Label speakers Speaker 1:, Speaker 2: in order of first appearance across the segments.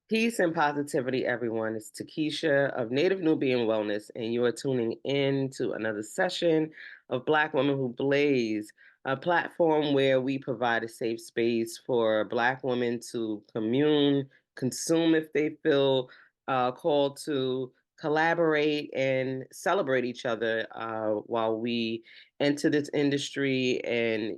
Speaker 1: Peace and positivity, everyone. It's Takesha of Native Nubian Wellness, and you are tuning in to another session of Black Women Who Blaze, a platform where we provide a safe space for Black women to commune, consume if they feel called to, collaborate, and celebrate each other while we enter this industry and,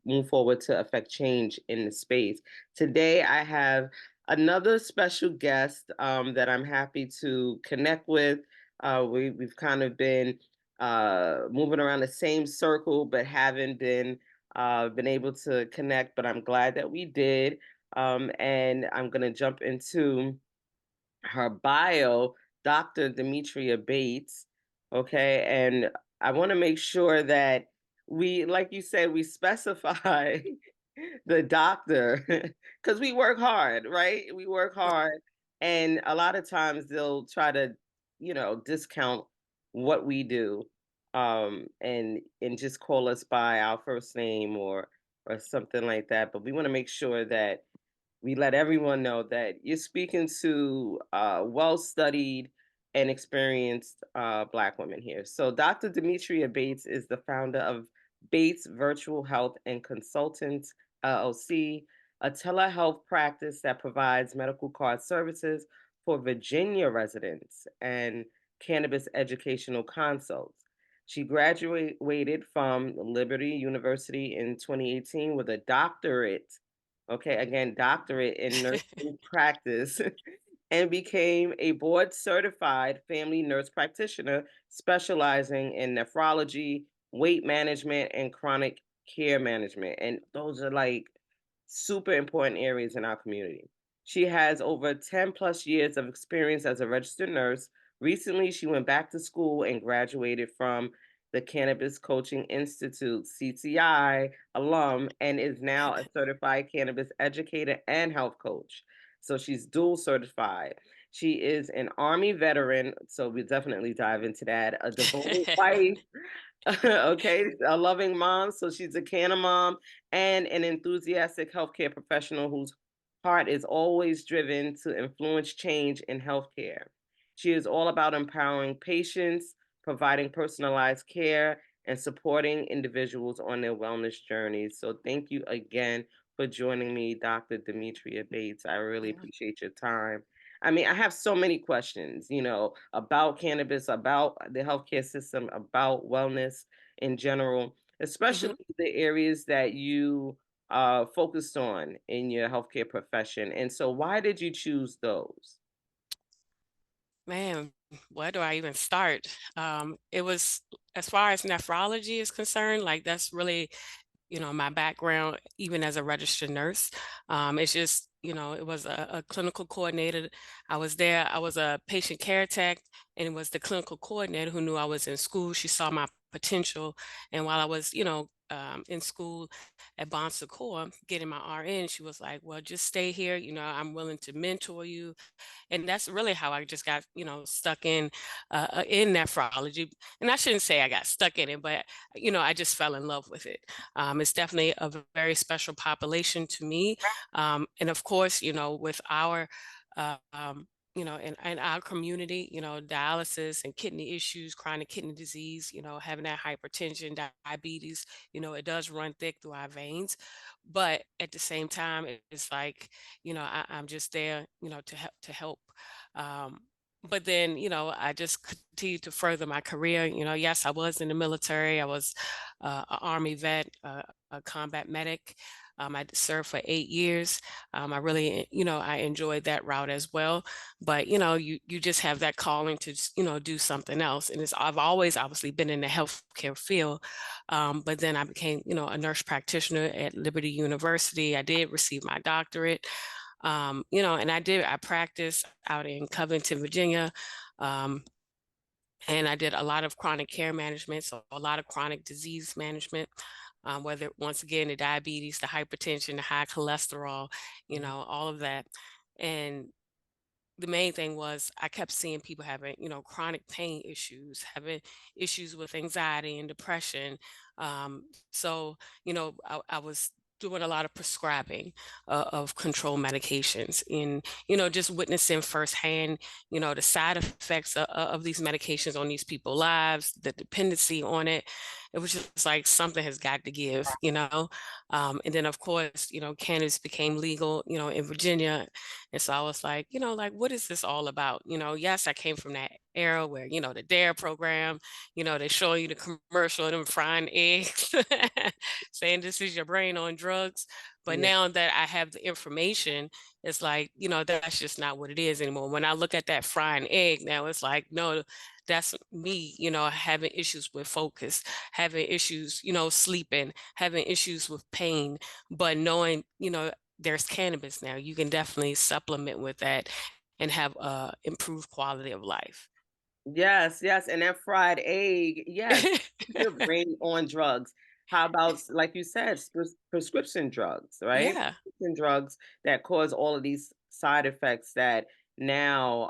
Speaker 1: move forward to affect change in the space. Today, I have another special guest that I'm happy to connect with. We've kind of been moving around the same circle, but haven't been able to connect. But I'm glad that we did. And I'm going to jump into her bio, Dr. Demetria Bates. Okay. And I want to make sure that we, like you said, we specify the doctor because we work hard, right? We work hard. And a lot of times they'll try to, discount what we do and just call us by our first name or something like that. But we want to make sure that we let everyone know that you're speaking to well-studied and experienced Black women here. So Dr. Demetria Bates is the founder of Bates Virtual Health and Consultants LLC, a telehealth practice that provides medical card services for Virginia residents and cannabis educational consults. She graduated from Liberty University in 2018 with a doctorate. Okay, again, doctorate in nursing practice, and became a board certified family nurse practitioner specializing in nephrology, weight management, and chronic care management. And those are like super important areas in our community. She has over 10 plus years of experience as a registered nurse. Recently, she went back to school and graduated from the Cannabis Coaching Institute, CTI alum, and is now a certified cannabis educator and health coach. So she's dual certified. She is an Army veteran, so we definitely dive into that. A devoted wife, okay, a loving mom, so she's a canna mom, and an enthusiastic healthcare professional whose heart is always driven to influence change in healthcare. She is all about empowering patients, providing personalized care, and supporting individuals on their wellness journeys. So thank you again for joining me, Dr. Demetria Bates. I really
Speaker 2: Yeah.
Speaker 1: appreciate your time. I mean, I have so many questions, about cannabis, about the healthcare system, about wellness in general,
Speaker 2: Mhm.
Speaker 1: especially the areas that you focused on in your healthcare profession. And so, why did you choose those?
Speaker 2: Man, where do I even start? It was as far as nephrology is concerned, like that's really, my background, even as a registered nurse. It's just, it was a clinical coordinator. I was there, I was a patient care tech, and it was the clinical coordinator who knew I was in school. She saw my potential. And while I was, in school at Bon Secours getting my RN, she was like, well, just stay here. I'm willing to mentor you. And that's really how I just got, stuck in nephrology. And I shouldn't say I got stuck in it, but I just fell in love with it. It's definitely a very special population to me. And of course, with our in our community, dialysis and kidney issues, chronic kidney disease, having that hypertension, diabetes, it does run thick through our veins. But at the same time, it's like, I'm just there, to help. Um, but then, I just continued to further my career. Yes, I was in the military. I was an Army vet, a combat medic. I served for 8 years. I really, I enjoyed that route as well. But you just have that calling to, do something else. And I've always obviously been in the healthcare field. But then I became, a nurse practitioner at Liberty University. I did receive my doctorate. And I practiced out in Covington, Virginia. Um, and I did a lot of chronic care management, so a lot of chronic disease management, whether once again the diabetes, the hypertension, the high cholesterol,
Speaker 1: Mhm.
Speaker 2: all of that. And the main thing was I kept seeing people having, chronic pain issues, having issues with anxiety and depression. So, I was doing a lot of prescribing of control medications, in just witnessing firsthand the side effects of these medications on these people's lives, the dependency on it. It was just like something has got to give. And then of course cannabis became legal in Virginia, and so I was like what is this all about? Yes, I came from that era where the dare program, they show you the commercial of them frying eggs saying this is your brain on drugs. But
Speaker 1: Yeah.
Speaker 2: now that I have the information, it's like, that's just not what it is anymore. When I look at that frying egg now, it's like, no, that's me, having issues with focus, having issues, sleeping, having issues with pain. But knowing, there's cannabis now, you can definitely supplement with that and have improved quality of life.
Speaker 1: Yes, yes, and that fried egg, yes, keep your brain on drugs. How about, like you said, prescription drugs, right?
Speaker 2: Yeah.
Speaker 1: Prescription drugs that cause all of these side effects that now,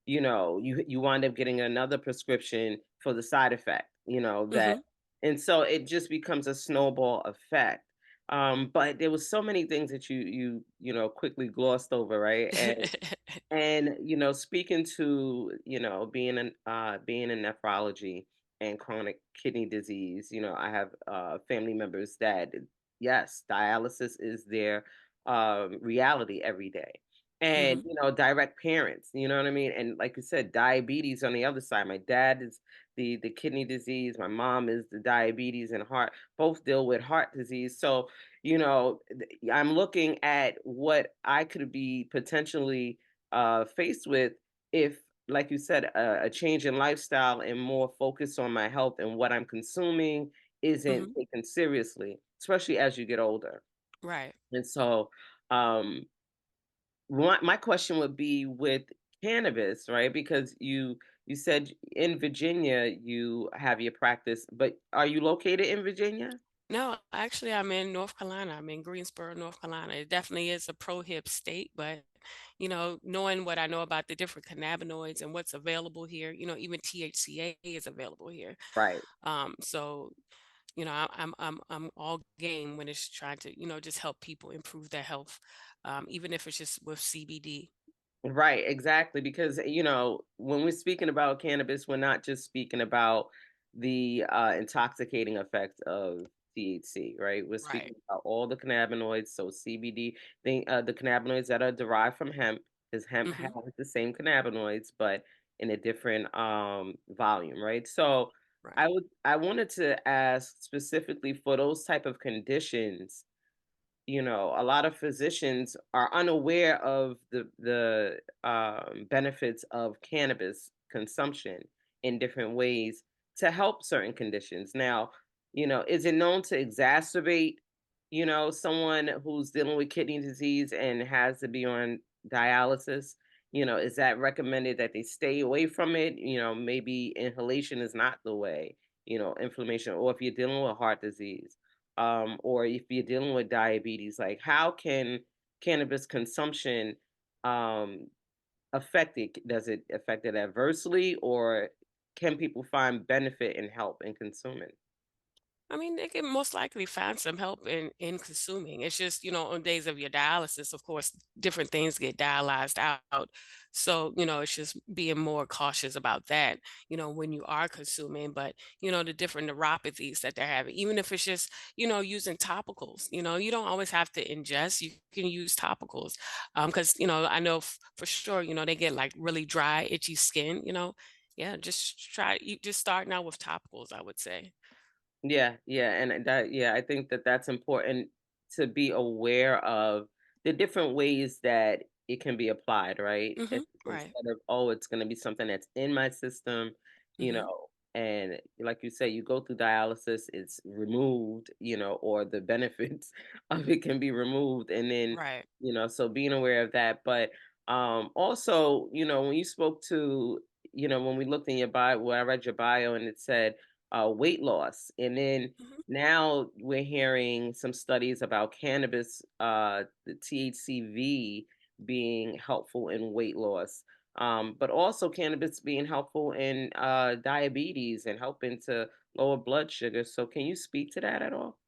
Speaker 1: you wind up getting another prescription for the side effect, that,
Speaker 2: Hmm.
Speaker 1: and so it just becomes a snowball effect. But there was so many things that you quickly glossed over, right? And, speaking to, being in nephrology and chronic kidney disease, I have family members that, yes, dialysis is their reality every day. And,
Speaker 2: Hmm.
Speaker 1: direct parents, you know what I mean? And like you said, diabetes on the other side. My dad is the kidney disease, my mom is the diabetes and heart, both deal with heart disease. So, I'm looking at what I could be potentially faced with if, like you said, a change in lifestyle and more focus on my health and what I'm consuming isn't
Speaker 2: Hmm.
Speaker 1: taken seriously, especially as you get older.
Speaker 2: Right.
Speaker 1: And so, um, my question would be with cannabis, right? Because you said in Virginia you have your practice, but are you located in Virginia?
Speaker 2: No, actually, I'm in North Carolina. I'm in Greensboro, North Carolina. It definitely is a pro-hip state, but knowing what I know about the different cannabinoids and what's available here, even THCA is available here.
Speaker 1: Right.
Speaker 2: So I'm all game when it's trying to just help people improve their health, even if it's just with CBD.
Speaker 1: Right, exactly. Because, when we're speaking about cannabis, we're not just speaking about the intoxicating effects of THC, right? We're
Speaker 2: Right.
Speaker 1: speaking about all the cannabinoids. So CBD, the cannabinoids that are derived from hemp, because hemp has
Speaker 2: Hmm.
Speaker 1: the same cannabinoids, but in a different volume, right? So
Speaker 2: Right.
Speaker 1: I wanted to ask specifically for those type of conditions. A lot of physicians are unaware of the benefits of cannabis consumption in different ways to help certain conditions. Now, is it known to exacerbate, someone who's dealing with kidney disease and has to be on dialysis? Is that recommended that they stay away from it? Maybe inhalation is not the way, inflammation, or if you're dealing with heart disease, or if you're dealing with diabetes, like how can cannabis consumption um, affect it? Does it affect it adversely, or can people find benefit and help in consuming?
Speaker 2: I mean, they can most likely find some help in consuming. It's just, on days of your dialysis, of course, different things get dialyzed out. So, it's just being more cautious about that, when you are consuming. But, the different neuropathies that they're having, even if it's just, using topicals, you don't always have to ingest, you can use topicals. Because, I know for sure, they get like really dry, itchy skin. Yeah, just try, you just starting out with topicals, I would say.
Speaker 1: Yeah, yeah, and yeah, I think that that's important to be aware of the different ways that it can be applied, right?
Speaker 2: Mhm. Right.
Speaker 1: Instead of, oh, it's going to be something that's in my system,
Speaker 2: Mhm.
Speaker 1: and like you say, you go through dialysis, it's removed, or the benefits of it can be removed, and then,
Speaker 2: Right.
Speaker 1: so being aware of that, but also, when you spoke to, when we looked in your bio, when I read your bio, and it said weight loss. And then
Speaker 2: Mhm.
Speaker 1: now we're hearing some studies about cannabis, the THCV being helpful in weight loss, but also cannabis being helpful in diabetes and helping to lower blood sugar. So, can you speak to that at all?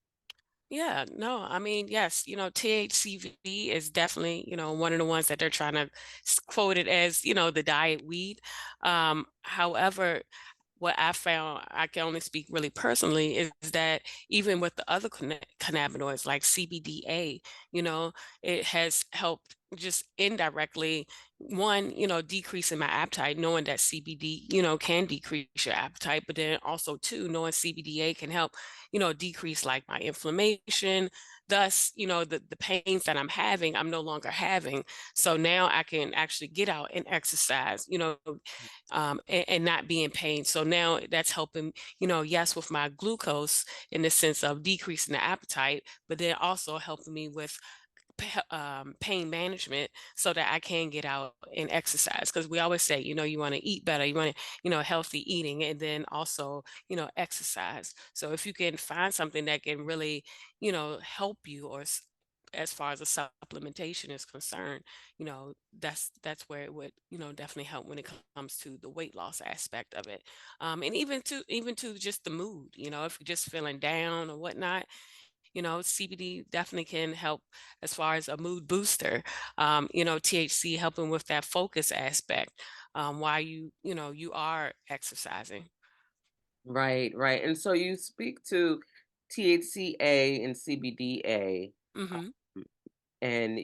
Speaker 2: Yeah, no, I mean, yes, THCV is definitely, one of the ones that they're trying to quote it as, the diet weed. However, what I found, I can only speak really personally, is that even with the other cannabinoids like CBDA, you know, it has helped just indirectly, one, decreasing my appetite, knowing that CBD, can decrease your appetite, but then also two, knowing CBDA can help, decrease like my inflammation. Thus, the pains that I'm having, I'm no longer having. So now I can actually get out and exercise, and not be in pain. So now that's helping, yes, with my glucose in the sense of decreasing the appetite, but then also helping me with pain management so that I can get out and exercise. Because we always say, you want to eat better, you want to, healthy eating, and then also, exercise. So if you can find something that can really, help you as far as the supplementation is concerned, that's where it would, definitely help when it comes to the weight loss aspect of it. And even to just the mood, if you're just feeling down or whatnot, CBD definitely can help as far as a mood booster. THC helping with that focus aspect, while you are exercising.
Speaker 1: Right, right. And so you speak to THCA and CBDA,
Speaker 2: Hmm.
Speaker 1: and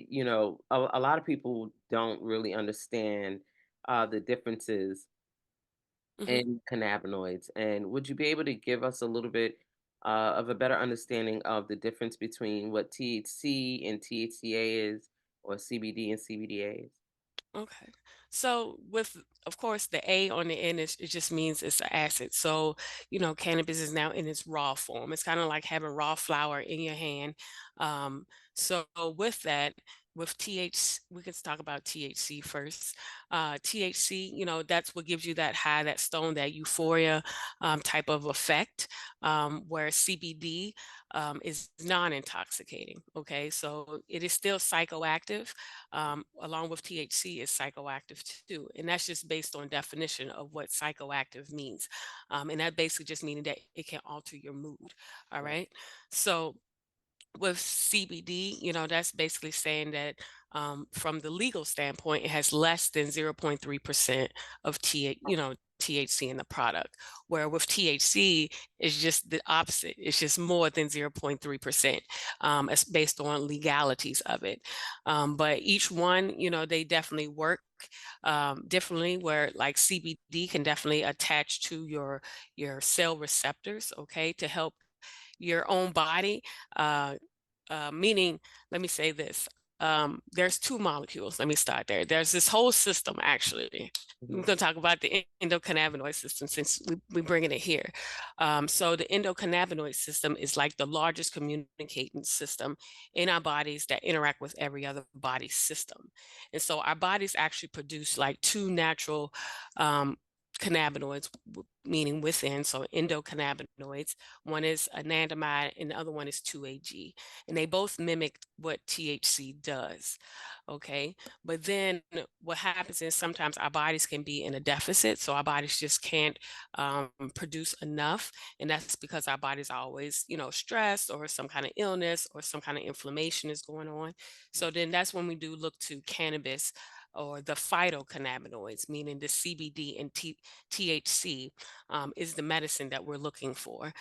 Speaker 1: a lot of people don't really understand the differences
Speaker 2: Hmm.
Speaker 1: in cannabinoids. And would you be able to give us a little bit of a better understanding of the difference between what THC and THCA is, or CBD and CBDA is?
Speaker 2: Okay. So with, of course, the A on the end, it just means it's an acid. So, cannabis is now in its raw form. It's kind of like having raw flower in your hand. So with that, with THC, we can talk about THC first. THC, that's what gives you that high, that stone, that euphoria type of effect, where CBD is non-intoxicating. Okay. So it is still psychoactive, along with THC is psychoactive too. And that's just based on definition of what psychoactive means. And that basically just meaning that it can alter your mood. All
Speaker 1: Right.
Speaker 2: right. So with CBD, that's basically saying that, from the legal standpoint, it has less than 0.3% of THC in the product. Where with THC, it's just the opposite. It's just more than 0.3%. It's based on legalities of it. But each one, they definitely work differently. Where like CBD can definitely attach to your cell receptors, okay, to help your own body. Uh, Meaning, let me say this. There's two molecules. Let me start there. There's this whole system, actually. We're
Speaker 1: Mhm.
Speaker 2: going to talk about the endocannabinoid system since we're bringing it here. So the endocannabinoid system is like the largest communicating system in our bodies that interact with every other body system. And so our bodies actually produce like two natural um, cannabinoids, meaning within, so endocannabinoids. One is anandamide and the other one is 2-AG. And they both mimic what THC does. Okay. But then what happens is sometimes our bodies can be in a deficit. So our bodies just can't produce enough. And that's because our bodies are always, stressed, or some kind of illness or some kind of inflammation is going on. So then that's when we do look to cannabis, or the phytocannabinoids, meaning the CBD and THC, is the medicine that we're looking for,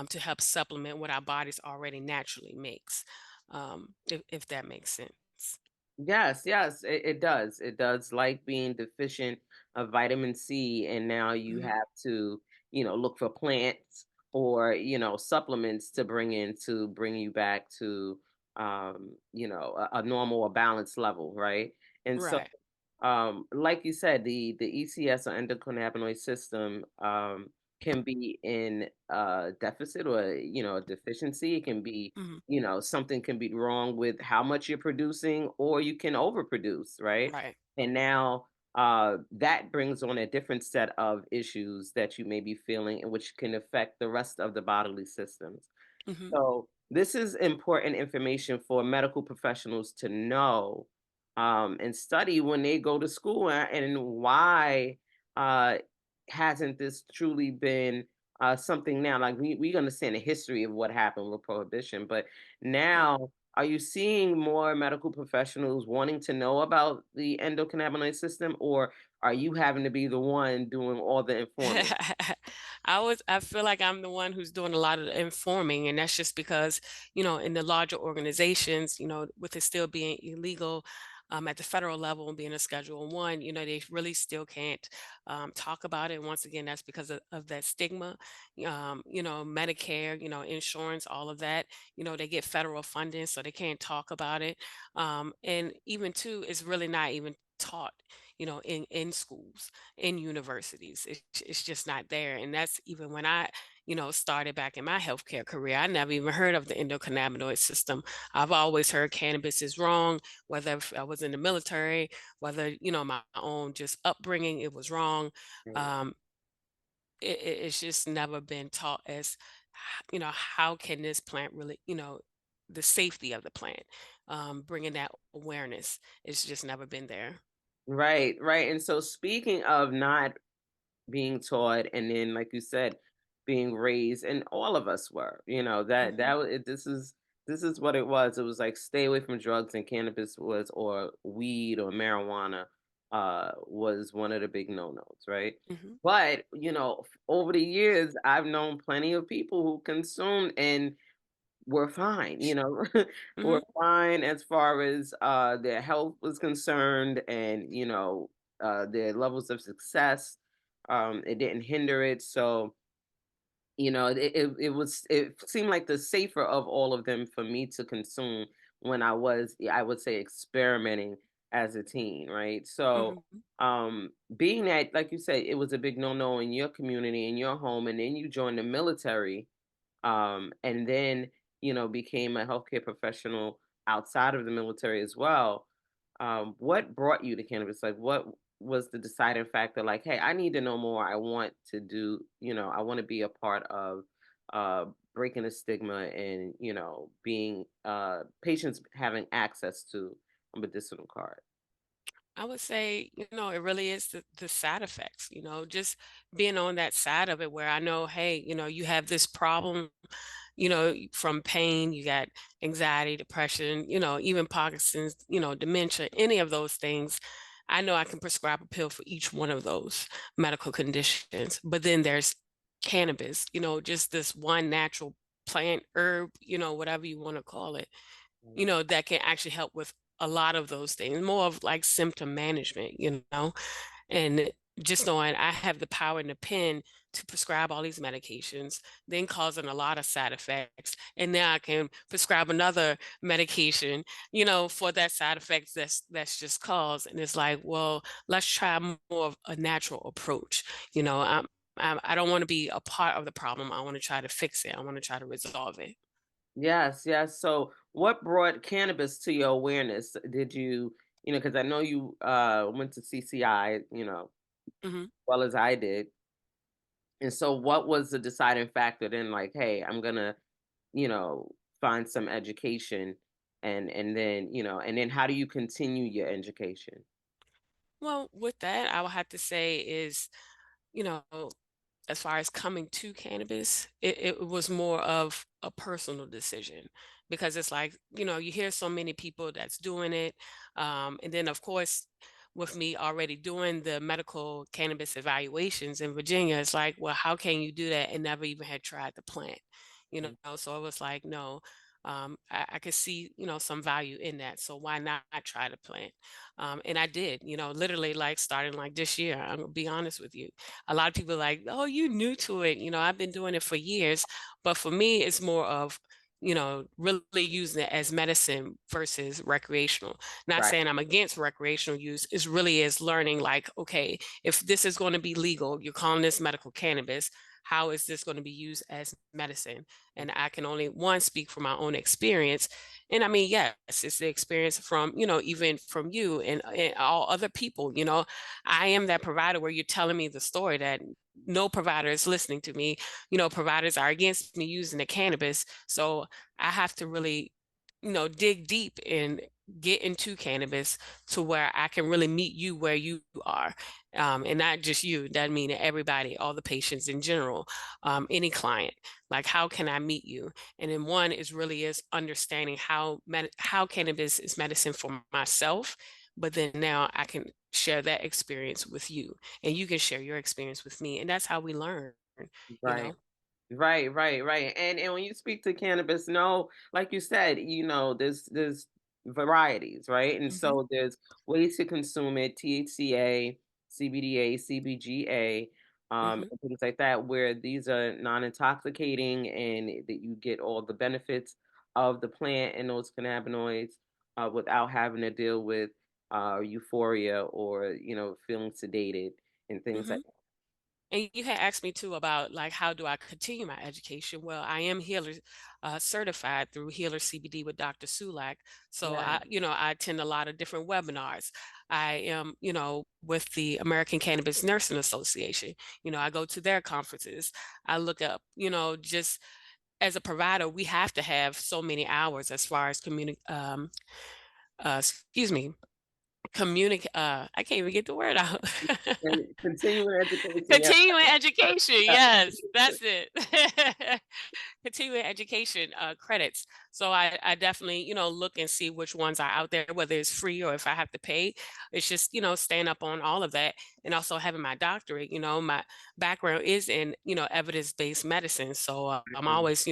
Speaker 2: to help supplement what our bodies already naturally makes, if that makes sense.
Speaker 1: Yes, yes, it does. It does, like being deficient of vitamin C, and now you
Speaker 2: Hmm.
Speaker 1: have to, look for plants or, supplements to bring in to bring you back to, a normal or balanced level, right? And so,
Speaker 2: Right.
Speaker 1: like you said, the ECS or endocannabinoid system can be in deficit, or a deficiency. It can be,
Speaker 2: Hmm.
Speaker 1: something can be wrong with how much you're producing, or you can overproduce, right?
Speaker 2: Right.
Speaker 1: And now that brings on a different set of issues that you may be feeling, and which can affect the rest of the bodily systems.
Speaker 2: Hmm.
Speaker 1: So this is important information for medical professionals to know, and study when they go to school. And why uh, hasn't this truly been something now. Like we understand the history of what happened with prohibition, but
Speaker 2: Right.
Speaker 1: now are you seeing more medical professionals wanting to know about the endocannabinoid system, or are you having to be the one doing all the informing?
Speaker 2: I feel like I'm the one who's doing a lot of the informing, and that's just because, in the larger organizations, with it still being illegal at the federal level and being a Schedule One, they really still can't talk about it. Once again, that's because of that stigma. Medicare, insurance, all of that. They get federal funding, so they can't talk about it. And even too, it's really not even taught, in schools, in universities. It's just not there. And that's even when I, started back in my healthcare career. I never even heard of the endocannabinoid system. I've always heard cannabis is wrong, whether if I was in the military, whether, my own just upbringing, it was wrong.
Speaker 1: Right.
Speaker 2: Um, it's just never been taught as, how can this plant really, the safety of the plant, bringing that awareness. It's just never been there.
Speaker 1: Right, right. And so speaking of not being taught and then like you said being raised, and all of us were,
Speaker 2: Hmm.
Speaker 1: this is what it was like stay away from drugs, and cannabis was, or weed or marijuana was one of the big no-nos, right?
Speaker 2: Hmm.
Speaker 1: But over the years I've known plenty of people who consumed and were fine, were
Speaker 2: Hmm.
Speaker 1: fine as far as their health was concerned, and their levels of success. It didn't hinder it. So it seemed like the safer of all of them for me to consume when I was, yeah, I would say, experimenting as a teen, right? So
Speaker 2: Hmm.
Speaker 1: being that, like you said, it was a big no-no in your community, in your home, and then you joined the military, and then became a healthcare professional outside of the military as well. What brought you to cannabis? Like, what was the deciding factor? Like, hey, I need to know more. I want to do, I want to be a part of breaking the stigma, and being patients having access to a medicinal card.
Speaker 2: I would say, it really is the side effects, just being on that side of it where I know, hey, you have this problem, from pain, you got anxiety, depression, even Parkinson's, dementia, any of those things. I know I can prescribe a pill for each one of those medical conditions. But then there's cannabis, just this one natural plant, herb, whatever you want to call it,
Speaker 1: Right.
Speaker 2: that can actually help with a lot of those things, more of like symptom management, and just knowing I have the power and the pen to prescribe all these medications, then causing a lot of side effects. And now I can prescribe another medication, for that side effects that's just caused. And it's like, well, let's try more of a natural approach. I don't want to be a part of the problem. I want to try to fix it. I want to try to resolve it.
Speaker 1: Yes, yes. So, what brought cannabis to your awareness? Did you, because I know you went to CCI,
Speaker 2: Hmm.
Speaker 1: well as I did. And so, what was the deciding factor then? Like, hey, I'm gonna, find some education, and then how do you continue your education?
Speaker 2: Well, with that, I would have to say is, you know, as far as coming to cannabis, it was more of a personal decision because it's like, you hear so many people that's doing it. And then, of course, with me already doing the medical cannabis evaluations in Virginia, it's like, well, how can you do that and never even had tried the plant? So it was like, no, I could see, some value in that. So why not try the plant? And I did, literally like starting like this year. I'm gonna be honest with you, a lot of people are like, oh, you new to it. I've been doing it for years. But for me, it's more of, really using it as medicine versus recreational. Not
Speaker 1: Right.
Speaker 2: saying I'm against recreational use. It's really is learning like, okay, if this is going to be legal, you're calling this medical cannabis. How is this going to be used as medicine? And I can only one speak from my own experience. And I mean, yes, it's the experience from, even from you and all other people, I am that provider where you're telling me the story that no provider is listening to me. Providers are against me using the cannabis. So I have to really dig deep and get into cannabis to where I can really meet you where you are. And not just you, that mean everybody, all the patients in general, any client. Like, how can I meet you? And then one is really is understanding how cannabis is medicine for myself, but then now I can share that experience with you, and you can share your experience with me, and that's how we learn. You
Speaker 1: Right.
Speaker 2: know.
Speaker 1: Right, right, right. And when you speak to cannabis, no, like you said, there's varieties, right? And
Speaker 2: Hmm.
Speaker 1: so there's ways to consume it, THCA, CBDA, CBGA,
Speaker 2: Hmm.
Speaker 1: and things like that, where these are non-intoxicating and that you get all the benefits of the plant and those cannabinoids without having to deal with euphoria or feeling sedated and things
Speaker 2: Hmm.
Speaker 1: like
Speaker 2: And you had asked me too about like how do I continue my education? Well, I am healer certified through Healer CBD with Dr. Sulak. So
Speaker 1: that.
Speaker 2: I attend a lot of different webinars. I am, with the American Cannabis Nursing Association. I go to their conferences. I look up, just as a provider, we have to have so many hours as far as excuse me, I can't even get the word out.
Speaker 1: And continuing education, yeah.
Speaker 2: Continuing education, yes, that's it. Continuing education credits. So I definitely, look and see which ones are out there, whether it's free or if I have to pay. It's just, staying up on all of that and also having my doctorate. My background is in, evidence-based medicine. So I'm
Speaker 1: Mhm.
Speaker 2: always,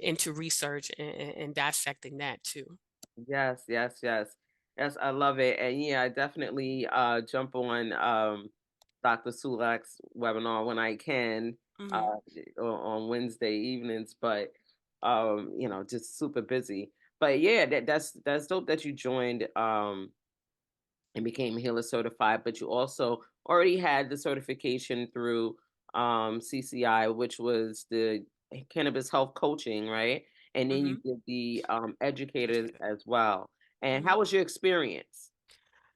Speaker 2: into research and dissecting that too.
Speaker 1: Yes, yes, yes. Yes, I love it. And yeah, I definitely jump on Dr. Sulak's webinar when I can
Speaker 2: Hmm.
Speaker 1: on Wednesday evenings, but just super busy. But yeah, that's dope that you joined and became healer certified, but you also already had the certification through CCI, which was the cannabis health coaching, right? And then you
Speaker 2: Hmm.
Speaker 1: did the educator as well. And
Speaker 2: Hmm.
Speaker 1: how was your experience?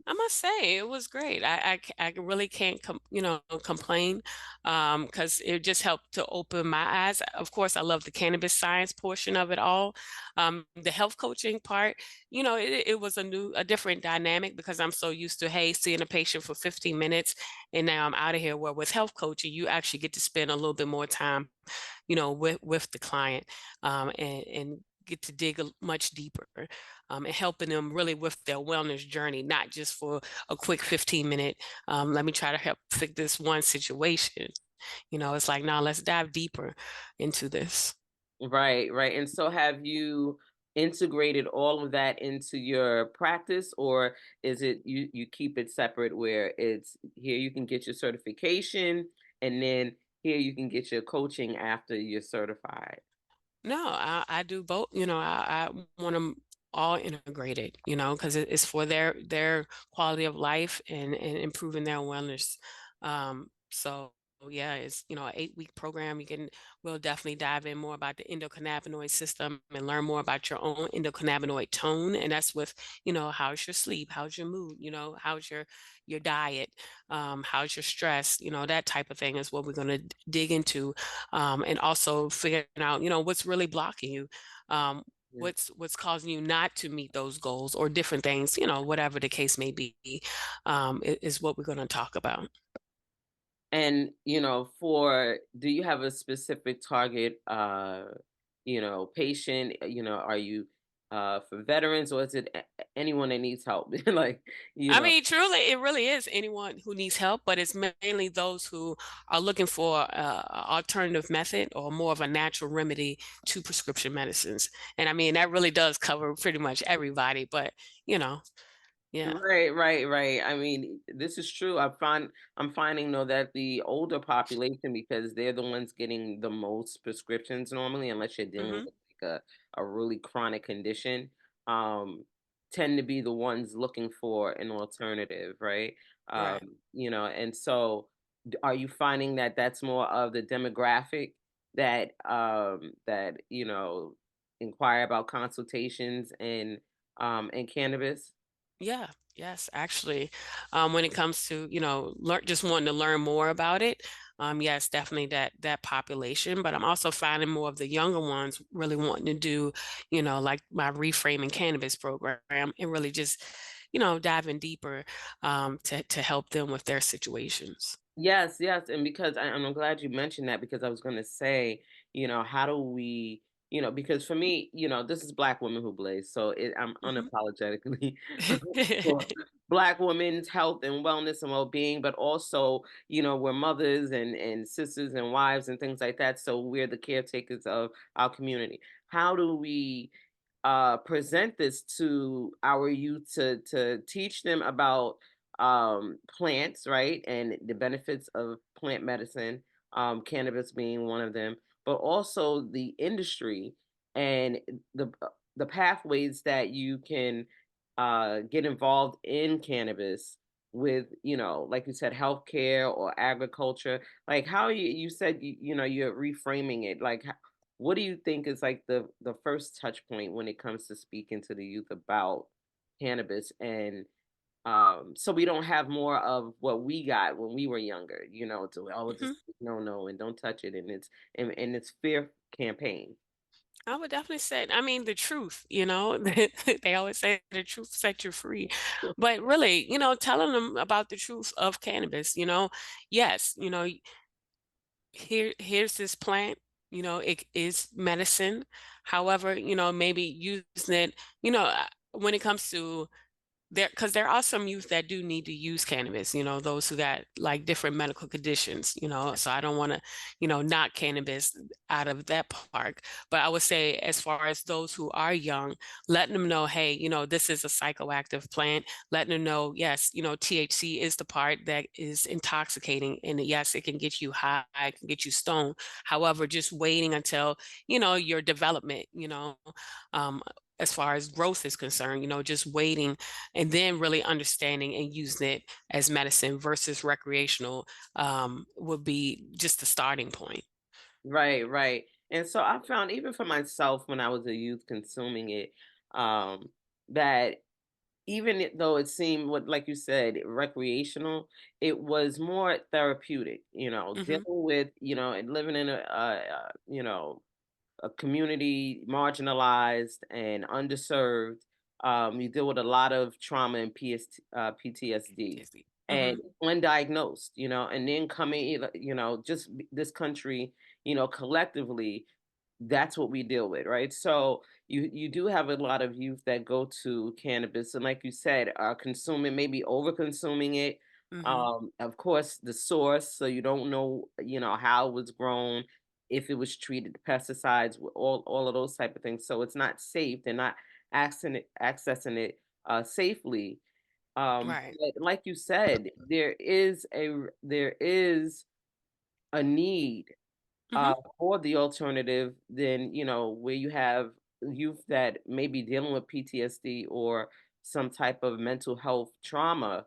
Speaker 2: I must say it was great. I really can't complain, because it just helped to open my eyes. Of course, I love the cannabis science portion of it all. The health coaching part, it was a different dynamic because I'm so used to, hey, seeing a patient for 15 minutes and now I'm out of here. Where with health coaching, you actually get to spend a little bit more time, with the client, and get to dig much deeper, and helping them really with their wellness journey, not just for a quick 15-minute, let me try to help fix this one situation. It's like, now let's dive deeper into this.
Speaker 1: Right, right. And so have you integrated all of that into your practice, or is it you keep it separate where it's here you can get your certification and then here you can get your coaching after you're certified?
Speaker 2: No, I do both. I want them all integrated, because it's for their quality of life and improving their wellness. So yeah, it's an 8-week program. We'll definitely dive in more about the endocannabinoid system and learn more about your own endocannabinoid tone. And that's with, how's your sleep, how's your mood, how's your diet, how's your stress, that type of thing is what we're going to dig into, and also figuring out, what's really blocking you, um,
Speaker 1: Yeah.
Speaker 2: what's causing you not to meet those goals or different things, whatever the case may be, is what we're going to talk about.
Speaker 1: And, do you have a specific target, patient? Are you for veterans or is it anyone that needs help? Like, you
Speaker 2: I
Speaker 1: know,
Speaker 2: mean, truly, it really is anyone who needs help, but it's mainly those who are looking for a alternative method or more of a natural remedy to prescription medicines. And I mean, that really does cover pretty much everybody, but you know, yeah.
Speaker 1: Right, right, right. I mean, this is true. I'm finding though that the older population, because they're the ones getting the most prescriptions normally, unless you're dealing
Speaker 2: Hmm.
Speaker 1: with like a really chronic condition, um, tend to be the ones looking for an alternative, right?
Speaker 2: Right.
Speaker 1: And so are you finding that that's more of the demographic that inquire about consultations and cannabis?
Speaker 2: Yeah, yes, actually, when it comes to, just wanting to learn more about it, Yes, definitely that population, but I'm also finding more of the younger ones really wanting to do, like my reframing cannabis program and really just, diving deeper to help them with their situations.
Speaker 1: Yes, yes, and and I'm glad you mentioned that because I was going to say, how do we, because for me, this is Black women who blaze, so I'm
Speaker 2: Hmm.
Speaker 1: unapologetically for Black women's health and wellness and well-being, but also, we're mothers and sisters and wives and things like that, so we're the caretakers of our community. How do we present this to our youth to teach them about plants, right, and the benefits of plant medicine, cannabis being one of them, but also the industry and the pathways that you can get involved in cannabis with, like you said, healthcare or agriculture. Like how you said, you're reframing it. Like, what do you think is like the first touch point when it comes to speaking to the youth about cannabis and so we don't have more of what we got when we were younger, to oh
Speaker 2: Hmm.
Speaker 1: just no and don't touch it and it's fear campaign.
Speaker 2: I would definitely say, I mean, the truth, they always say the truth set you free. But really, telling them about the truth of cannabis, yes, here's this plant, it is medicine. However, maybe using it, when it comes to because there are some youth that do need to use cannabis, those who got like different medical conditions, so I don't want to, knock cannabis out of that park. But I would say, as far as those who are young, letting them know, hey, this is a psychoactive plant, letting them know, yes, THC is the part that is intoxicating. And yes, it can get you high, it can get you stoned. However, just waiting until, your development, um, as far as growth is concerned, just waiting and then really understanding and using it as medicine versus recreational would be just the starting point.
Speaker 1: Right, right. And so I found even for myself when I was a youth consuming it, that though it seemed what like you said recreational, it was more therapeutic, dealing
Speaker 2: Hmm.
Speaker 1: with, and living in a community marginalized and underserved. You deal with a lot of trauma and PTSD,
Speaker 2: PTSD.
Speaker 1: and
Speaker 2: Hmm.
Speaker 1: undiagnosed, and then coming, just this country, collectively that's what we deal with, right? So you do have a lot of youth that go to cannabis, and like you said, are consuming, maybe over consuming it.
Speaker 2: Hmm.
Speaker 1: Of course, the source, so you don't know, how it was grown, if it was treated, pesticides, all of those type of things. So it's not safe. They're not accessing it safely.
Speaker 2: Right.
Speaker 1: But like you said, there is a need
Speaker 2: Hmm.
Speaker 1: for the alternative than, where you have youth that may be dealing with PTSD or some type of mental health trauma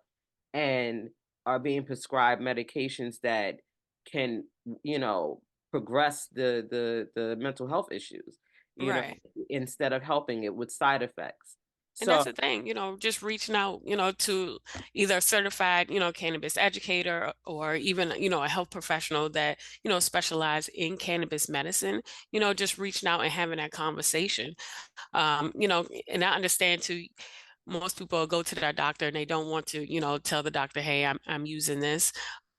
Speaker 1: and are being prescribed medications that can, you know, progress the mental health issues, you know,
Speaker 2: Right.
Speaker 1: instead of helping it with side effects.
Speaker 2: And
Speaker 1: So
Speaker 2: that's the thing, just reaching out, to either a certified, cannabis educator or even, a health professional that, specialize in cannabis medicine, just reaching out and having that conversation. And I understand too, most people go to their doctor and they don't want to, tell the doctor, hey, I'm using this.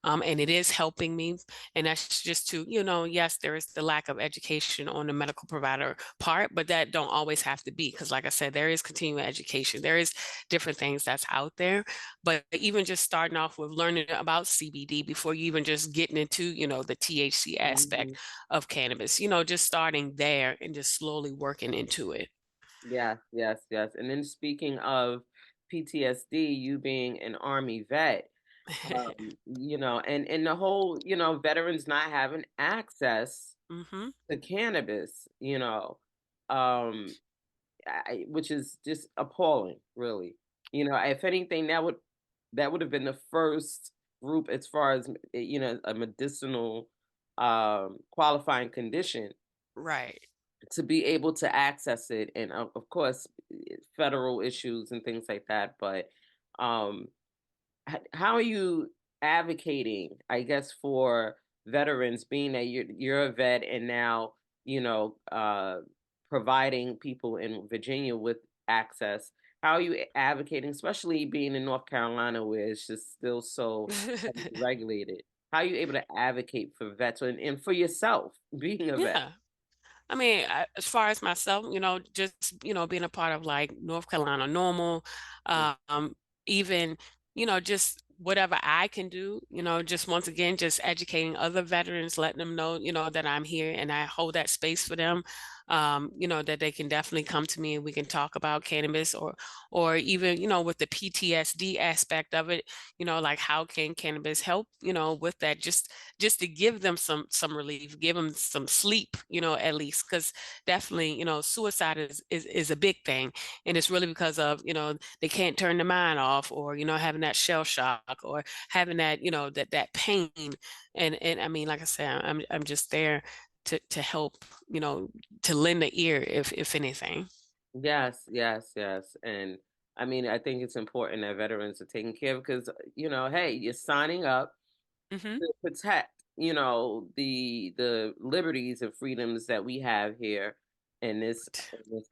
Speaker 2: And it is helping me. And that's just to, yes, there is the lack of education on the medical provider part, but that don't always have to be. Because like I said, there is continuing education. There is different things that's out there. But even just starting off with learning about CBD before you even just getting into, the THC aspect
Speaker 1: mhm.
Speaker 2: of cannabis, just starting there and just slowly working into it.
Speaker 1: Yes, yes, yes. And then speaking of PTSD, you being an Army vet, and the whole, veterans not having access
Speaker 2: Hmm.
Speaker 1: to cannabis, um, which is just appalling, really. If anything, that would have been the first group as far as a medicinal qualifying condition
Speaker 2: Right.
Speaker 1: to be able to access it, and of course, federal issues and things like that. But um, how are you advocating, I guess, for veterans, being that you're a vet and now, you know, providing people in Virginia with access. How are you advocating, especially being in North Carolina where it's just still so heavily regulated? How are you able to advocate for vets and for yourself being a vet?
Speaker 2: Yeah. I mean, as far as myself, just, being a part of like North Carolina Normal, um, even, just whatever I can do, just once again, just educating other veterans, letting them know, that I'm here and I hold that space for them, that they can definitely come to me and we can talk about cannabis or even, with the PTSD aspect of it, like how can cannabis help, with that, just to give them some relief, give them some sleep, at least, because definitely, suicide is a big thing, and it's really because of they can't turn the mind off, or having that shell shock, or having that that pain, and I mean, like I said, I'm just there to help, to lend the ear if anything.
Speaker 1: Yes, yes, yes. And I mean, I think it's important that veterans are taken care of because, hey, you're signing up
Speaker 2: Hmm.
Speaker 1: to protect, the liberties and freedoms that we have here in this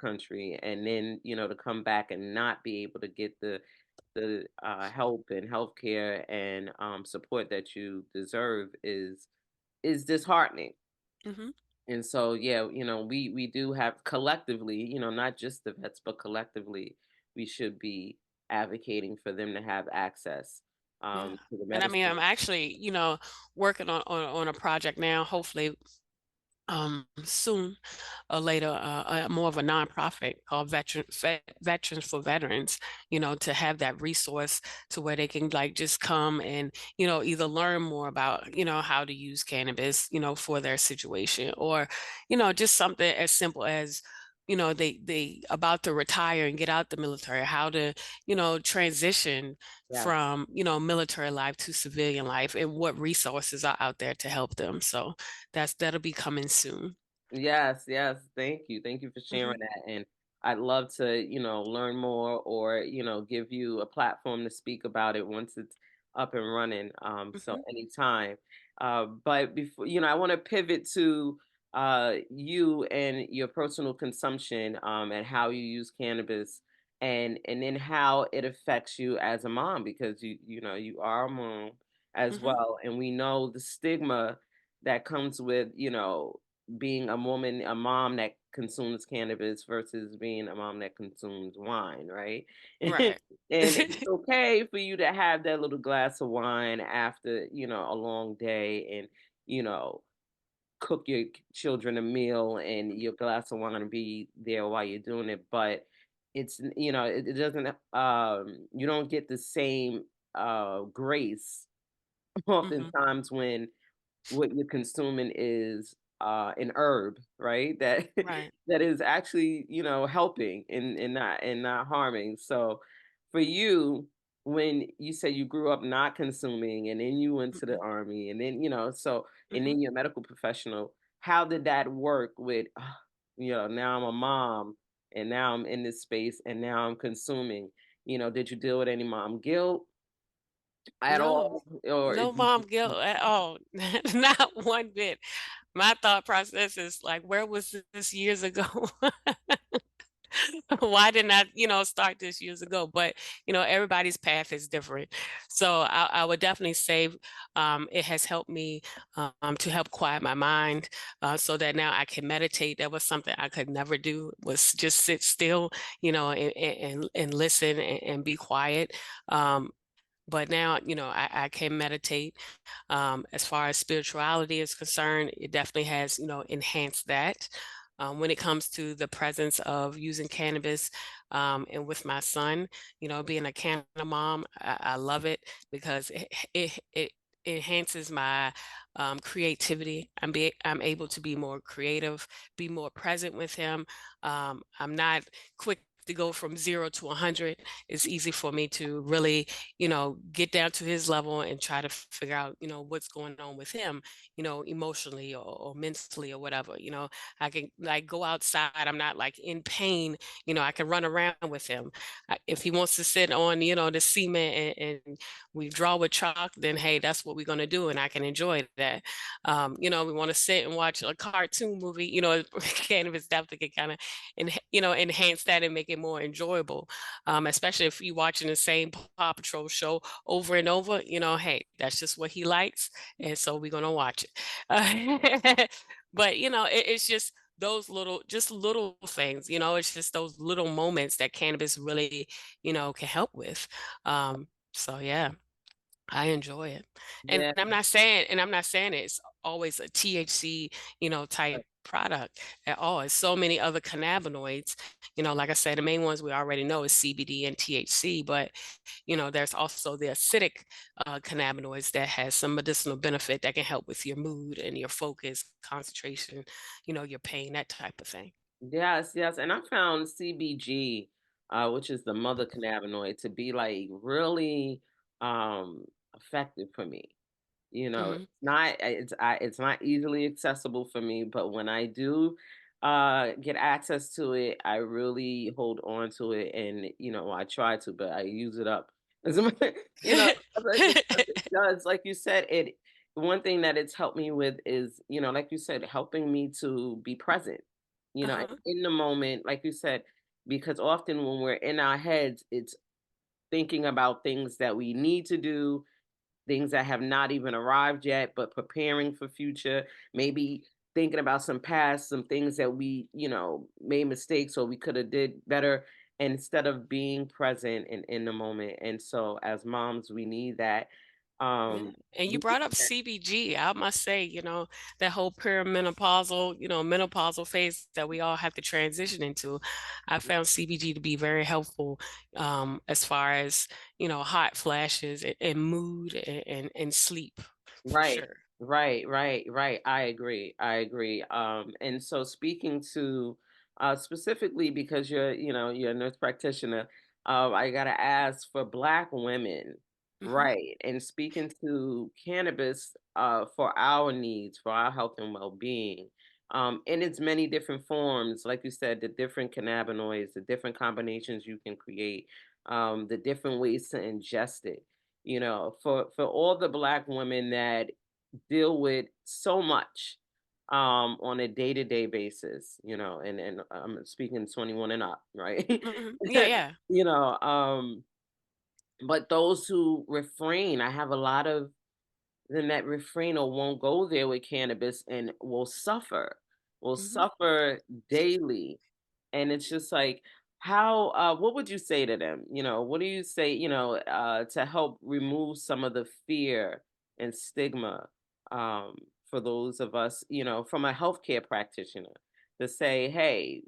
Speaker 1: country. And then, to come back and not be able to get the help and healthcare and support that you deserve is disheartening.
Speaker 2: Hmm.
Speaker 1: And so, yeah, we do have collectively, not just the vets, but collectively, we should be advocating for them to have access
Speaker 2: Yeah.
Speaker 1: to the
Speaker 2: And I mean,
Speaker 1: medicine.
Speaker 2: I'm actually, working on a project now, hopefully soon or later, more of a nonprofit called Veterans for Veterans, to have that resource to where they can like just come and, either learn more about, how to use cannabis, for their situation, or, just something as simple as, they about to retire and get out the military, how to, transition
Speaker 1: Yes.
Speaker 2: from, military life to civilian life, and what resources are out there to help them. So that'll be coming soon.
Speaker 1: Yes, yes. Thank you. Thank you for
Speaker 2: Mhm,
Speaker 1: sharing that. And I'd love to, learn more or, give you a platform to speak about it once it's up and running. So
Speaker 2: mhm,
Speaker 1: anytime. But before, I want to pivot to you and your personal consumption and how you use cannabis and then how it affects you as a mom because you are a mom as
Speaker 2: mhm.
Speaker 1: well. And we know the stigma that comes with, being a woman, a mom that consumes cannabis versus being a mom that consumes wine, right?
Speaker 2: Right.
Speaker 1: And it's okay for you to have that little glass of wine after, a long day and, you know, cook your children a meal and your glass of wine and be there while you're doing it. But it doesn't, you don't get the same grace
Speaker 2: Mhm.
Speaker 1: oftentimes when what you're consuming is an herb, right? That
Speaker 2: Right.
Speaker 1: that is actually, helping and not harming. So for you, when you say you grew up not consuming and then you went to the
Speaker 2: Mhm,
Speaker 1: army and then, and
Speaker 2: mhm.
Speaker 1: then you're a medical professional, how did that work with now I'm a mom and now I'm in this space and now I'm consuming? Did you deal with any mom guilt at
Speaker 2: No,
Speaker 1: all? Or
Speaker 2: no mom guilt at all. Not one bit. My thought process is like, where was this years ago? Why didn't I, start this years ago? But everybody's path is different. So I would definitely say it has helped me to help quiet my mind, so that now I can meditate. That was something I could never do, was just sit still, and listen and be quiet. But now, I can meditate. As far as spirituality is concerned, it definitely has, enhanced that. When it comes to the presence of using cannabis, and with my son, being a Canada mom, I love it because it enhances my creativity. I'm able to be more creative, be more present with him. I'm not quick to go from 0 to 100, it's easy for me to really, get down to his level and try to figure out, what's going on with him, emotionally or mentally or whatever. I can like go outside. I'm not like in pain. I can run around with him. If he wants to sit on, the cement and we draw with chalk, then hey, that's what we're going to do. And I can enjoy that. We want to sit and watch a cartoon movie, cannabis definitely can kind of, enhance that and make it more enjoyable. Especially if you're watching the same Paw Patrol show over and over, hey, that's just what he likes. And so we're going to watch it. But, it's just those little things, it's just those little moments that cannabis really, can help with. So yeah. I enjoy it. And
Speaker 1: Yeah.
Speaker 2: I'm not saying it's always a THC, type product at all. It's so many other cannabinoids. Like I said, the main ones we already know is CBD and THC, but there's also the acidic cannabinoids that has some medicinal benefit that can help with your mood and your focus, concentration, your pain, that type of thing.
Speaker 1: Yes, yes, and I found CBG, which is the mother cannabinoid, to be like really effective for me.
Speaker 2: Hmm.
Speaker 1: It's not easily accessible for me, but when I do get access to it, I really hold on to it, and I try to, but I use it up. As mu- because it does, like you said, it one thing that it's helped me with is, like you said, helping me to be present,
Speaker 2: Uh-huh.
Speaker 1: in the moment, like you said, because often when we're in our heads, it's thinking about things that we need to do, things that have not even arrived yet, but preparing for future, maybe thinking about some things that we, made mistakes or we could have did better instead of being present and in the moment. And so as moms, we need that.
Speaker 2: Yeah,
Speaker 1: Um
Speaker 2: and you
Speaker 1: we
Speaker 2: brought up
Speaker 1: need
Speaker 2: CBG. I must say, that whole perimenopausal, menopausal phase that we all have to transition into. I found CBG to be very helpful, as far as, hot flashes and mood and sleep for
Speaker 1: Right,
Speaker 2: sure.
Speaker 1: right. I agree. I agree. And so speaking to specifically because you're a nurse practitioner, I gotta ask for Black women,
Speaker 2: Hmm.
Speaker 1: right? And speaking to cannabis for our needs, for our health and well-being, in its many different forms, like you said, the different cannabinoids, the different combinations you can create, the different ways to ingest it, for all the Black women that deal with so much on a day-to-day basis, and I'm speaking 21 and up, right?
Speaker 2: Hmm. Yeah, yeah.
Speaker 1: you know um but those who refrain, I have a lot of them that refrain or won't go there with cannabis and will
Speaker 2: Hmm.
Speaker 1: suffer daily. And it's just like, how what would you say to them? What do you say, to help remove some of the fear and stigma, for those of us, from a healthcare practitioner, to say, hey,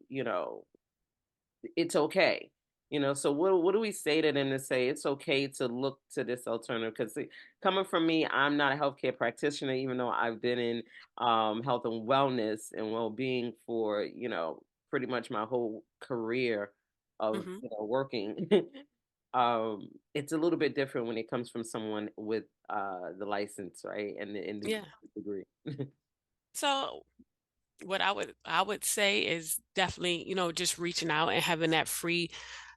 Speaker 1: it's okay. So what do we say to them to say it's okay to look to this alternative? Because coming from me, I'm not a healthcare practitioner, even though I've been in health and wellness and well-being for pretty much my whole career of
Speaker 2: Hmm.
Speaker 1: working. It's a little bit different when it comes from someone with the license, right, and the
Speaker 2: Yeah.
Speaker 1: degree.
Speaker 2: So what I would say is definitely, just reaching out and having that free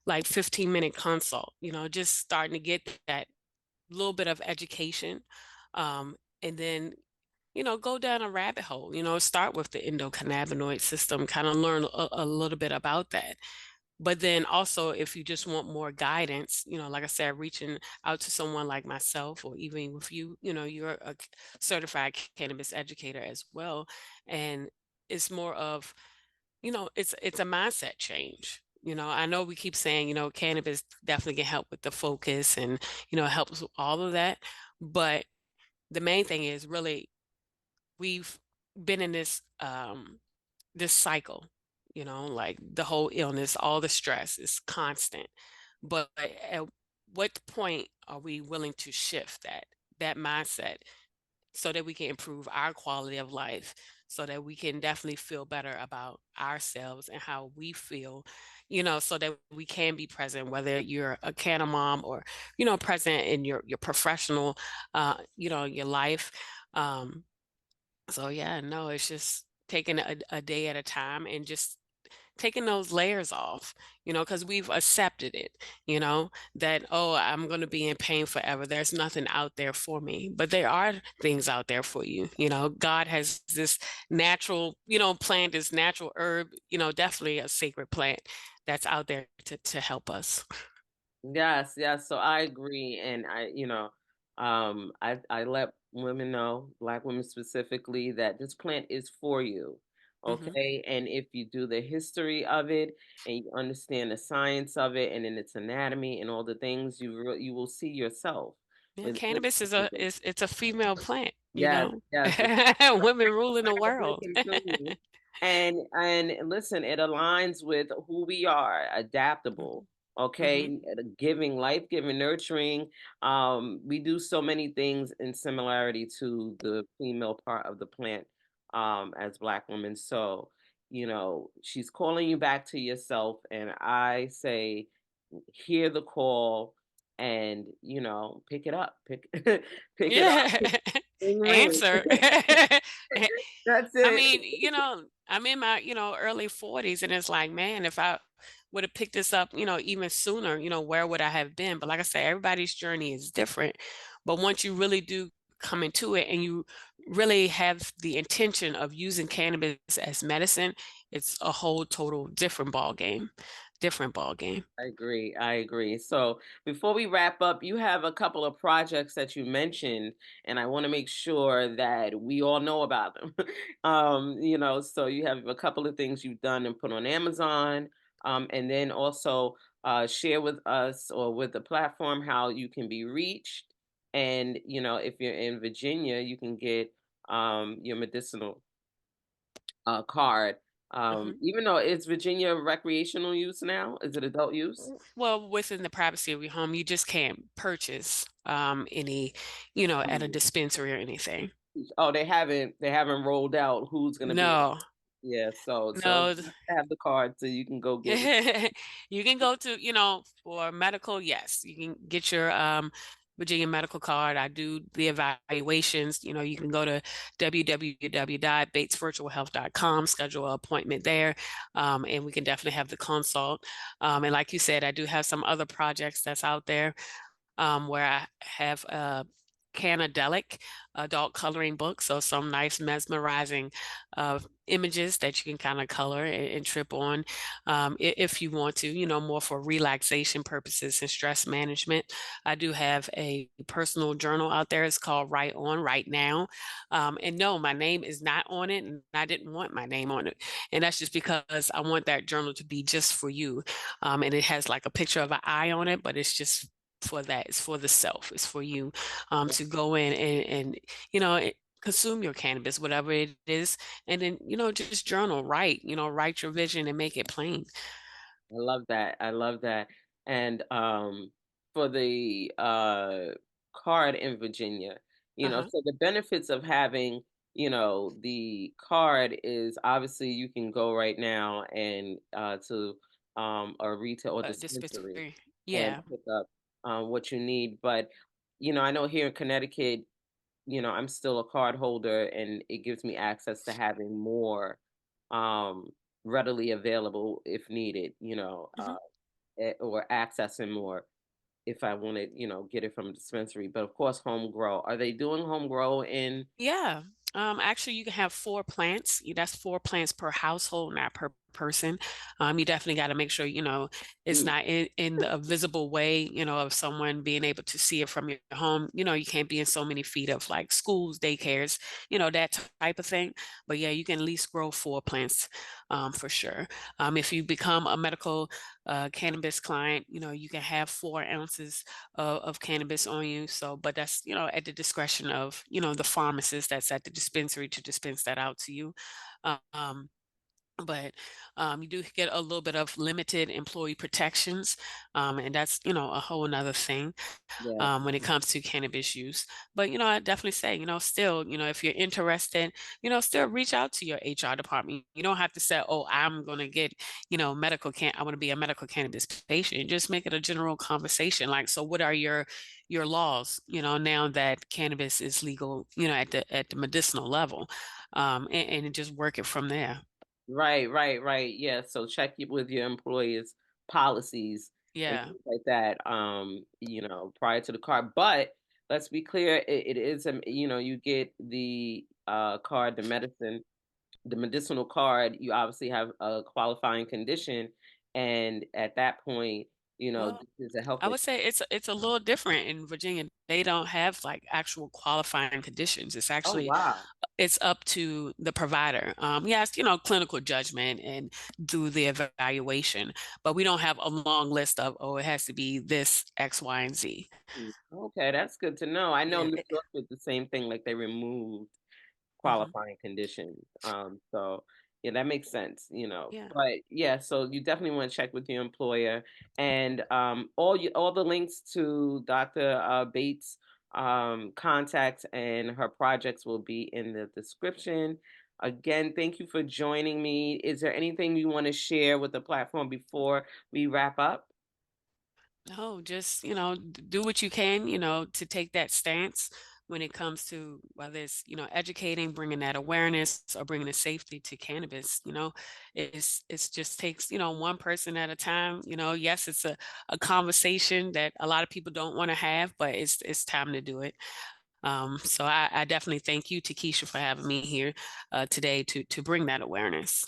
Speaker 2: like 15-minute consult, just starting to get that little bit of education. And then, go down a rabbit hole, start with the endocannabinoid system, kind of learn a little bit about that. But then also, if you just want more guidance, like I said, reaching out to someone like myself, or even with you, you're a certified cannabis educator as well. And it's more of, it's a mindset change. I know we keep saying, cannabis definitely can help with the focus and, it helps with all of that. But the main thing is really we've been in this cycle, like the whole illness, all the stress is constant. But at what point are we willing to shift that mindset so that we can improve our quality of life? so that we can definitely feel better about ourselves and how we feel, so that we can be present, whether you're a canna mom or, present in your professional, your life. Um, so yeah, no, it's just taking a day at a time and just taking those layers off, because we've accepted it, that, oh, I'm going to be in pain forever. There's nothing out there for me, but there are things out there for you. God has this natural, plant, this natural herb, definitely a sacred plant that's out there to help us.
Speaker 1: Yes, yes. So I agree, and I let women know, Black women specifically, that this plant is for you,
Speaker 2: Hmm.
Speaker 1: okay? And if you do the history of it and you understand the science of it and in its anatomy and all the things, you will see yourself.
Speaker 2: Yeah,
Speaker 1: It's
Speaker 2: cannabis it's a female plant,
Speaker 1: yes, yes.
Speaker 2: women ruling the world.
Speaker 1: Fabric and clean. And listen, it aligns with who we are, adaptable,
Speaker 2: Hmm. Hmm.
Speaker 1: okay? Giving, life-giving, nurturing. We do so many things in similarity to the female part of the plant as Black women. So, she's calling you back to yourself, and I say, hear the call and pick it up. Pick it up.
Speaker 2: Yeah.
Speaker 1: Ring ring.
Speaker 2: Answer.
Speaker 1: That's
Speaker 2: I
Speaker 1: it.
Speaker 2: mean, I'm in my, early 40s, and it's like, man, if I would have picked this up, even sooner, where would I have been? But like I said, everybody's journey is different. But once you really do come into it and you really have the intention of using cannabis as medicine, it's a whole total different ball game. Different ball game.
Speaker 1: I agree. I agree. So before we wrap up, you have a couple of projects that you mentioned, and I want to make sure that we all know about them. So you have a couple of things you've done and put on Amazon, and then also share with us or with the platform how you can be reached. And if you're in Virginia, you can get your medicinal card.
Speaker 2: Mhm.
Speaker 1: Even though it's Virginia recreational use now, is it adult use?
Speaker 2: Well, within the privacy of your home, you just can't purchase any, at a
Speaker 1: Um,
Speaker 2: dispensary or anything.
Speaker 1: oh, they haven't rolled out who's gonna be.
Speaker 2: No,
Speaker 1: Yeah, so
Speaker 2: no.
Speaker 1: you have to have the card so you can go get it.
Speaker 2: You can go to, for medical, yes, you can get your Virginia medical card. I do the evaluations. You can go to www.batesvirtualhealth.com, schedule an appointment there, and we can definitely have the consult. And like you said, I do have some other projects that's out there, where I have a Cannadelic adult coloring book. So some nice mesmerizing images that you can kind of color and trip on, if you want to, more for relaxation purposes and stress management. I do have a personal journal out there. It's called Write On Right Now. And no, my name is not on it, and I didn't want my name on it. And that's just because I want that journal to be just for you. And it has like a picture of an eye on it, but it's just for that. It's for the self. It's for you, to go in and consume your cannabis, whatever it is, and then just journal, write your vision and make it plain.
Speaker 1: I love that. I love that. And for the card in Virginia,
Speaker 2: Uh-huh.
Speaker 1: so the benefits of having, the card is obviously you can go right now and to a retail or dispensary
Speaker 2: Dispensary.
Speaker 1: and
Speaker 2: Yeah.
Speaker 1: pick up what you need. But I know here in Connecticut, I'm still a card holder and it gives me access to having more um readily available if needed,
Speaker 2: Mhm.
Speaker 1: or accessing more if I want to, get it from a dispensary. But of course, home grow. Are they doing home grow in?
Speaker 2: Yeah. Actually, you can have 4 plants. That's 4 plants per household, not per person. You definitely got to make sure, it's
Speaker 1: Mm,
Speaker 2: not in the visible way, of someone being able to see it from your home. You can't be in so many feet of like schools, daycares, that type of thing. But yeah, you can at least grow 4 plants, for sure. If you become a medical cannabis client, you can have 4 ounces of cannabis on you. So, but that's, at the discretion of, the pharmacist that's at the dispensary to dispense that out to you. Um, but you do get a little bit of limited employee protections, and that's a whole another thing
Speaker 1: Yeah.
Speaker 2: when it comes to cannabis use. But I definitely say, still, if you're interested, still reach out to your HR department. You don't have to say, "Oh, I'm going to get, I want to be a medical cannabis patient." Just make it a general conversation. Like, so what are your laws? Now that cannabis is legal, at the medicinal level, and just work it from there.
Speaker 1: Right, right, right. Yeah. So check with your employer's policies and
Speaker 2: Yeah.
Speaker 1: things like that. Prior to the card. But let's be clear, it is you get the card, the medicinal card. You obviously have a qualifying condition, and at that point,
Speaker 2: Well,
Speaker 1: this is a health
Speaker 2: I
Speaker 1: issue.
Speaker 2: would say it's a little different in Virginia. They don't have like actual qualifying conditions.
Speaker 1: Oh wow.
Speaker 2: It's up to the provider. Yes, clinical judgment and do the evaluation, but we don't have a long list of, oh, it has to be this X, Y, and Z.
Speaker 1: Okay, that's good to know. I know
Speaker 2: Yeah.
Speaker 1: New York did the same thing, like they removed
Speaker 2: Mhm.
Speaker 1: qualifying conditions. So yeah, that makes sense.
Speaker 2: Yeah.
Speaker 1: But yeah, so you definitely want to check with your employer, and all the links to Dr. Bates' contacts and her projects will be in the description. Again, thank you for joining me. Is there anything you want to share with the platform before we wrap up?
Speaker 2: No, just, do what you can, to take that stance when it comes to whether it's, educating, bringing that awareness or bringing the safety to cannabis. It's just takes, one person at a time. Yes, it's a conversation that a lot of people don't want to have, but it's time to do it. So I definitely thank you, Takesha, for having me here today to bring that awareness.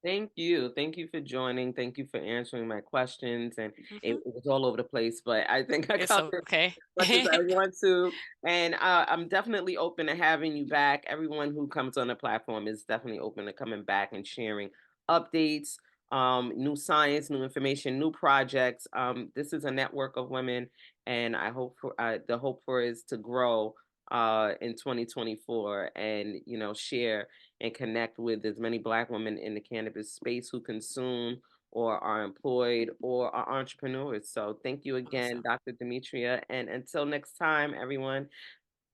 Speaker 1: Thank you. Thank you for joining. Thank you for answering my questions. And
Speaker 2: Hmm.
Speaker 1: it was all over the place, but I think I
Speaker 2: It's
Speaker 1: covered as
Speaker 2: okay.
Speaker 1: much as I want to. And I'm definitely open to having you back. Everyone who comes on the platform is definitely open to coming back and sharing updates, new science, new information, new projects. This is a network of women, and I hope for the hope for is to grow in 2024 and share and connect with as many Black women in the cannabis space who consume or are employed or are entrepreneurs. So thank you again,
Speaker 2: Awesome.
Speaker 1: Dr. Demetria. And until next time, everyone,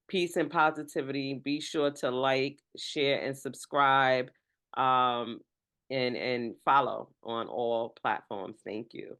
Speaker 1: peace and positivity. Be sure to like, share, and subscribe, and follow on all platforms. Thank you.